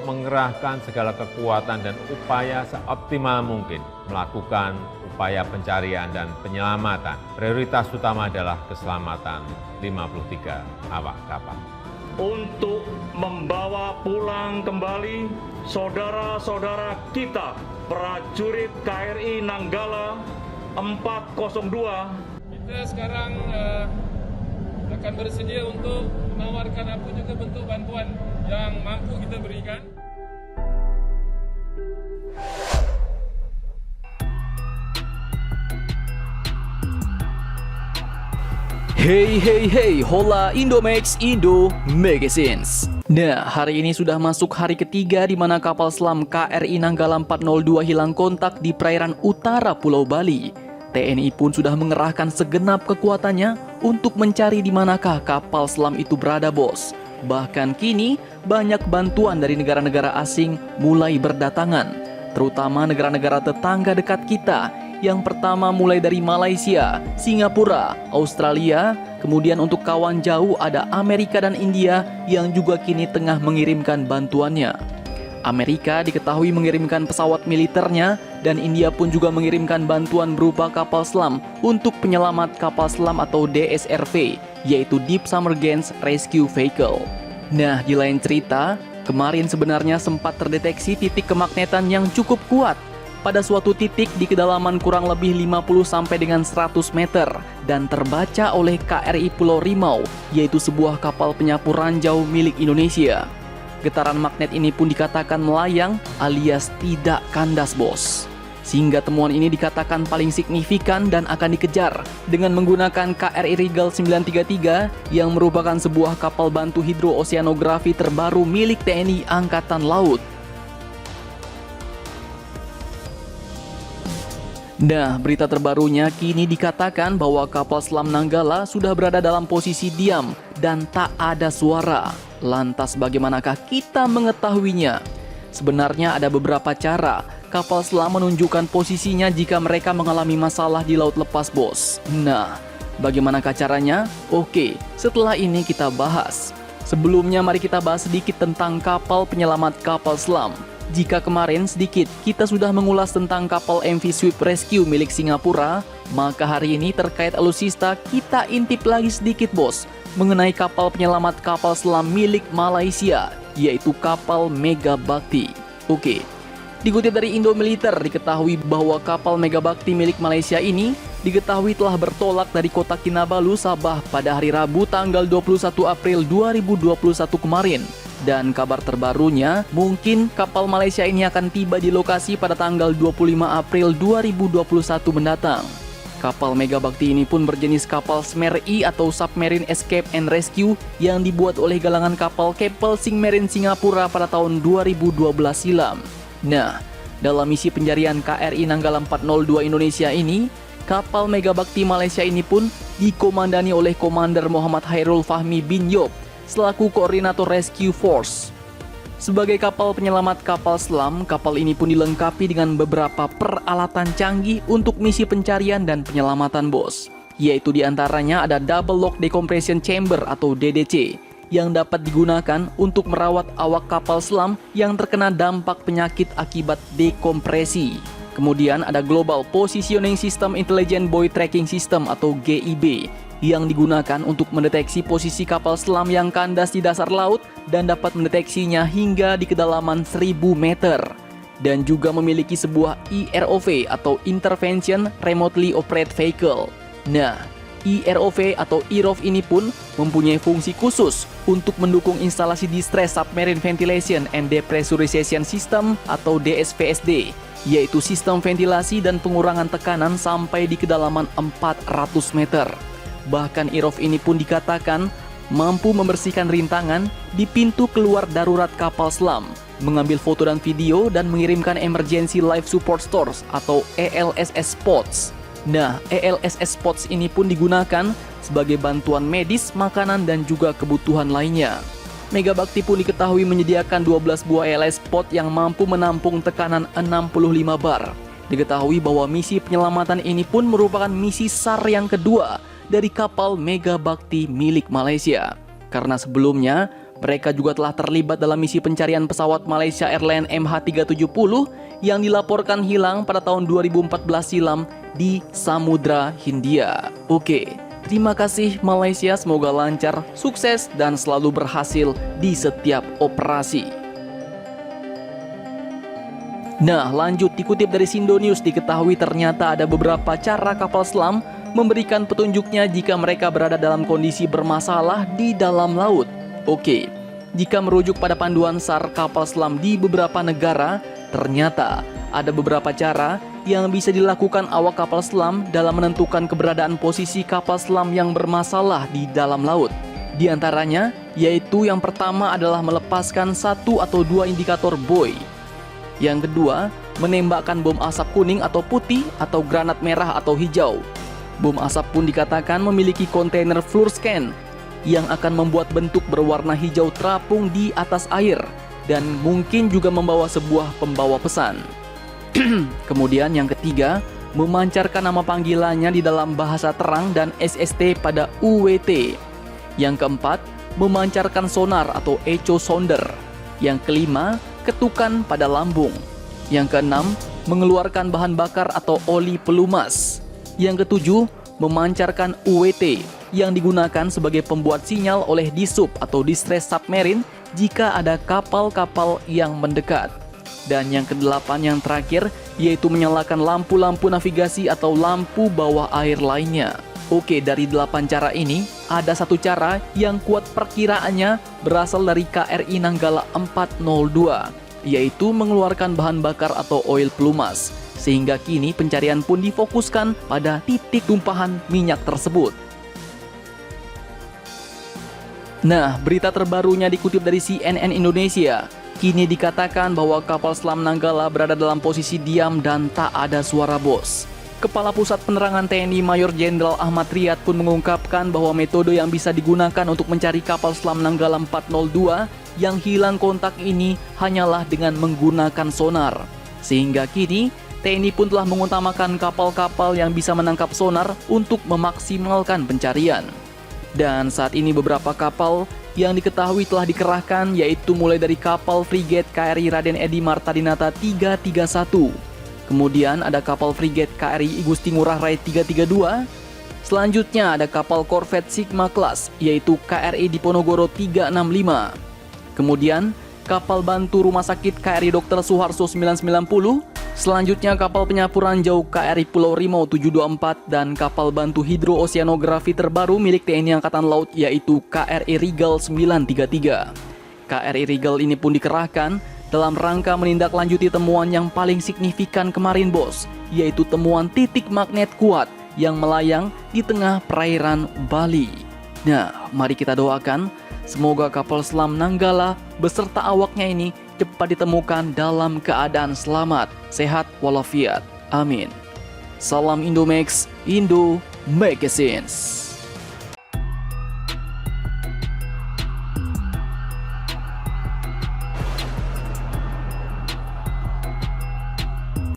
mengerahkan segala kekuatan dan upaya seoptimal mungkin melakukan upaya pencarian dan penyelamatan. Prioritas utama adalah keselamatan 53 awak kapal. Untuk membawa pulang kembali saudara-saudara kita, prajurit KRI Nanggala 402. Kita sekarang akan bersedia untuk menawarkan apa juga bentuk bantuan yang mampu kita berikan. Hey, hola Indomax Indo Magazines. Nah, hari ini sudah masuk hari ketiga di mana kapal selam KRI Nanggala 402 hilang kontak di perairan utara Pulau Bali. TNI pun sudah mengerahkan segenap kekuatannya untuk mencari di manakah kapal selam itu berada, bos. Bahkan kini banyak bantuan dari negara-negara asing mulai berdatangan, terutama negara-negara tetangga dekat kita. Yang pertama mulai dari Malaysia, Singapura, Australia, kemudian untuk kawan jauh ada Amerika dan India yang juga kini tengah mengirimkan bantuannya. Amerika diketahui mengirimkan pesawat militernya dan India pun juga mengirimkan bantuan berupa kapal selam untuk penyelamat kapal selam atau DSRV, yaitu Deep Submergence Rescue Vehicle. Nah, di lain cerita, kemarin sebenarnya sempat terdeteksi titik kemagnetan yang cukup kuat pada suatu titik di kedalaman kurang lebih 50 sampai dengan 100 meter dan terbaca oleh KRI Pulau Rimau, yaitu sebuah kapal penyapu ranjau milik Indonesia. Getaran magnet ini pun dikatakan melayang alias tidak kandas, bos. Sehingga temuan ini dikatakan paling signifikan dan akan dikejar dengan menggunakan KRI Rigel 933 yang merupakan sebuah kapal bantu hidrooseanografi terbaru milik TNI Angkatan Laut. Nah, berita terbarunya kini dikatakan bahwa kapal selam Nanggala sudah berada dalam posisi diam dan tak ada suara. Lantas bagaimanakah kita mengetahuinya? Sebenarnya ada beberapa cara kapal selam menunjukkan posisinya jika mereka mengalami masalah di laut lepas, bos. Nah, bagaimanakah caranya? Oke, setelah ini kita bahas. Sebelumnya mari kita bahas sedikit tentang kapal penyelamat kapal selam. Jika kemarin sedikit kita sudah mengulas tentang kapal MV Swift Rescue milik Singapura, maka hari ini terkait alutsista kita intip lagi sedikit, bos, mengenai kapal penyelamat kapal selam milik Malaysia, yaitu kapal Megabakti. Oke, dikutip dari Indo Militer diketahui bahwa kapal Megabakti milik Malaysia ini diketahui telah bertolak dari kota Kinabalu, Sabah pada hari Rabu tanggal 21 April 2021 kemarin. Dan kabar terbarunya, mungkin kapal Malaysia ini akan tiba di lokasi pada tanggal 25 April 2021 mendatang. Kapal Megabakti ini pun berjenis kapal SMER-I atau Submarine Escape and Rescue yang dibuat oleh galangan kapal Keppel Sing Marine Singapura pada tahun 2012 silam. Nah, dalam misi pencarian KRI Nanggala 402 Indonesia ini, kapal Megabakti Malaysia ini pun dikomandani oleh Komander Muhammad Hairul Fahmi bin Yob selaku koordinator Rescue Force. Sebagai kapal penyelamat kapal selam, kapal ini pun dilengkapi dengan beberapa peralatan canggih untuk misi pencarian dan penyelamatan, bos. Yaitu diantaranya ada Double Lock Decompression Chamber atau DDC yang dapat digunakan untuk merawat awak kapal selam yang terkena dampak penyakit akibat dekompresi. Kemudian ada Global Positioning System Intelligent Buoy Tracking System atau GIB yang digunakan untuk mendeteksi posisi kapal selam yang kandas di dasar laut dan dapat mendeteksinya hingga di kedalaman 1000 meter. Dan juga memiliki sebuah IROV atau Intervention Remotely Operate Vehicle. Nah, IROV atau IROV ini pun mempunyai fungsi khusus untuk mendukung instalasi Distress Submarine Ventilation and Depressurization System atau DSVSD, yaitu sistem ventilasi dan pengurangan tekanan sampai di kedalaman 400 meter. Bahkan IROV ini pun dikatakan mampu membersihkan rintangan di pintu keluar darurat kapal selam, mengambil foto dan video dan mengirimkan Emergency Life Support Stores atau ELSS Spots. Nah, ELSS Spots ini pun digunakan sebagai bantuan medis, makanan, dan juga kebutuhan lainnya. Megabakti pun diketahui menyediakan 12 buah ELS Spot yang mampu menampung tekanan 65 bar. Diketahui bahwa misi penyelamatan ini pun merupakan misi SAR yang kedua dari kapal Megabakti milik Malaysia. Karena sebelumnya, Mereka juga telah terlibat dalam misi pencarian pesawat Malaysia Airlines MH370 yang dilaporkan hilang pada tahun 2014 silam di Samudra Hindia. Oke, terima kasih Malaysia, semoga lancar, sukses, dan selalu berhasil di setiap operasi. Nah, lanjut, dikutip dari Sindo News, diketahui ternyata ada beberapa cara kapal selam memberikan petunjuknya jika mereka berada dalam kondisi bermasalah di dalam laut. Oke, jika merujuk pada panduan SAR kapal selam di beberapa negara, ternyata ada beberapa cara yang bisa dilakukan awak kapal selam dalam menentukan keberadaan posisi kapal selam yang bermasalah di dalam laut. Di antaranya, yaitu yang pertama adalah melepaskan 1 atau 2 indikator buoy. Yang kedua, menembakkan bom asap kuning atau putih atau granat merah atau hijau. Bom asap pun dikatakan memiliki kontainer fluorescent yang akan membuat bentuk berwarna hijau terapung di atas air dan mungkin juga membawa sebuah pembawa pesan. Kemudian yang ketiga, memancarkan nama panggilannya di dalam bahasa terang dan SST pada UWT. Yang keempat, memancarkan sonar atau echo sounder. Yang kelima, ketukan pada lambung. Yang keenam, mengeluarkan bahan bakar atau oli pelumas. Yang ketujuh, memancarkan UWT yang digunakan sebagai pembuat sinyal oleh DISUB atau Distress Submarine jika ada kapal-kapal yang mendekat. Dan yang kedelapan yang terakhir, yaitu menyalakan lampu-lampu navigasi atau lampu bawah air lainnya. Oke, dari 8 cara ini, ada satu cara yang kuat perkiraannya berasal dari KRI Nanggala 402, yaitu mengeluarkan bahan bakar atau oil pelumas. Sehingga kini pencarian pun difokuskan pada titik tumpahan minyak tersebut. Nah, berita terbarunya dikutip dari CNN Indonesia. Kini dikatakan bahwa kapal selam Nanggala berada dalam posisi diam dan tak ada suara bos. Kepala Pusat Penerangan TNI Mayor Jenderal Ahmad Riyad pun mengungkapkan bahwa metode yang bisa digunakan untuk mencari kapal selam Nanggala 402 yang hilang kontak ini hanyalah dengan menggunakan sonar. Sehingga kini TNI pun telah mengutamakan kapal-kapal yang bisa menangkap sonar untuk memaksimalkan pencarian. Dan saat ini beberapa kapal yang diketahui telah dikerahkan, yaitu mulai dari kapal frigate KRI Raden Edi Martadinata 331. Kemudian ada kapal frigate KRI Igusti Ngurah Rai 332. Selanjutnya ada kapal korvet Sigma Class, yaitu KRI Diponegoro 365. Kemudian kapal bantu rumah sakit KRI Dr. Suharto 990. Selanjutnya kapal penyapu ranjau KRI Pulau Rimau 724 dan kapal bantu hidrooceanografi terbaru milik TNI Angkatan Laut yaitu KRI Rigel 933. KRI Rigel ini pun dikerahkan dalam rangka menindaklanjuti temuan yang paling signifikan kemarin bos, yaitu temuan titik magnet kuat yang melayang di tengah perairan Bali. Nah, mari kita doakan semoga kapal selam Nanggala beserta awaknya ini cepat ditemukan dalam keadaan selamat, sehat walafiat. Amin. Salam Indomax, Indo Magazines.